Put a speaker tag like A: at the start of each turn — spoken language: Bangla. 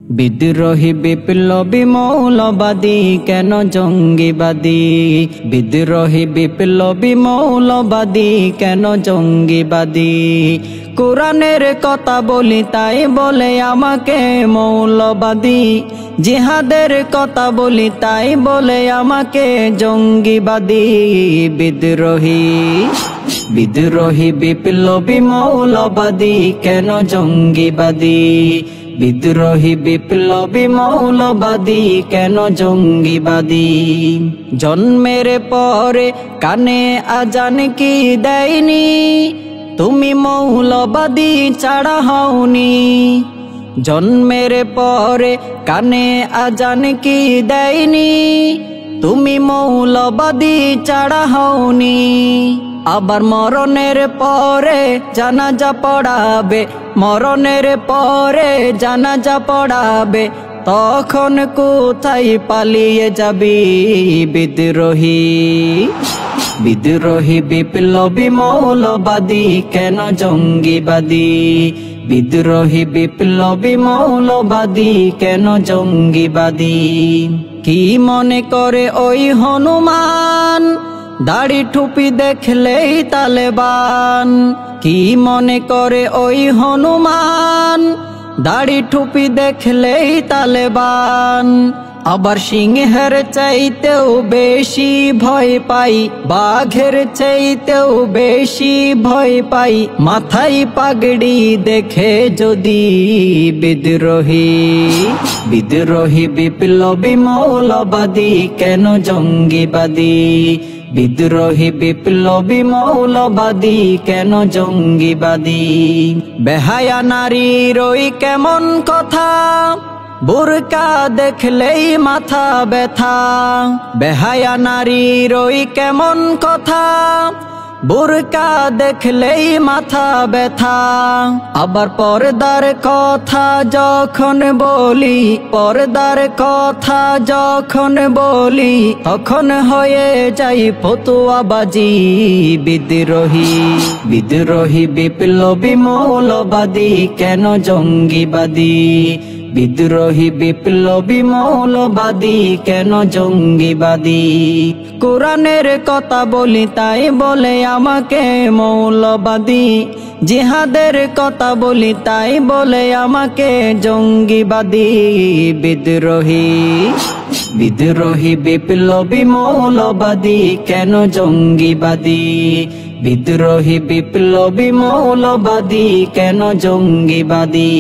A: বিদ্রোহী বিপ্লবী মৌলবাদী কেন জঙ্গিবাদী? বিদ্রোহী বিপ্লবী মৌলবাদী কেন জঙ্গিবাদী? কোরআনের কথা বলি তাই বলে আমাকে মৌলবাদী, জিহাদের কথা বলি তাই বলে আমাকে জঙ্গিবাদী। বিদ্রোহী বিদ্রোহী বিপ্লবী মৌলবাদী কেন জঙ্গিবাদী? বিদ্রোহী বিপ্লবী মৌলবাদী কেন জঙ্গিবাদী? জন্মের পরে কানে আজান কি দেয়নি? তুমি মৌলবাদী ছাড়া হওনি। জন্মের পরে কানে আজান কি দেয়নি? তুমি মৌলবাদী ছাড়া হওনি। আবার মরণের পরে জানাজা পড়াবে, মরণের পরে জানাজা পড়াবে, তখন কোথায় পালিয়ে যাবি? বিদ্রোহী বিদ্রোহী বিপ্লবী মৌলবাদী কেন জঙ্গিবাদী? বিদ্রোহী বিপ্লবী মৌলবাদী কেন জঙ্গিবাদী? কি মনে করে ওই হনুমান, দাড়ি টুপি দেখলেই তালেবান? কি মনে করে ওই হনুমান, দাড়ি টুপি দেখলেই তালেবান? আবার সিংহের চাইতেও বেশি ভয় পাই, বাঘের চাইতেও বেশি ভয় পাই মাথায় পাগড়ি দেখে যদি। বিদ্রোহী বিদ্রোহী বিপ্লবী মৌলবাদী কেন জঙ্গিবাদী? বিদ্রোহী বিপ্লবী মৌলবাদী কেন জঙ্গিবাদী? বেহায়া নারীর ওই কেমন কথা, বুরকা দেখলেই মাথা ব্যথা। বেহায়া নারীর ওই কেমন কথা, বুরকা দেখলেই মাথা ব্যথা। আবার পর্দার কথা যখন বলি, পর্দার কথা যখন বলি, তখন হয়ে যাই ফতুয়াবাজি। বিদ্রোহী বিদ্রোহী বিপ্লবী মৌলবাদী কেন জঙ্গিবাদী? বিদ্রোহী বিপ্লবী মৌলবাদী কেন জঙ্গিবাদী? কোরআনের কথা বলি তাই বলে আমাকে মৌলবাদী, জিহাদের কথা বলি তাই বলে আমাকে জঙ্গিবাদী। বিদ্রোহী বিদ্রোহী বিপ্লবী মৌলবাদী কেন জঙ্গিবাদী? বিদ্রোহী বিপ্লবী মৌলবাদী কেন জঙ্গিবাদী?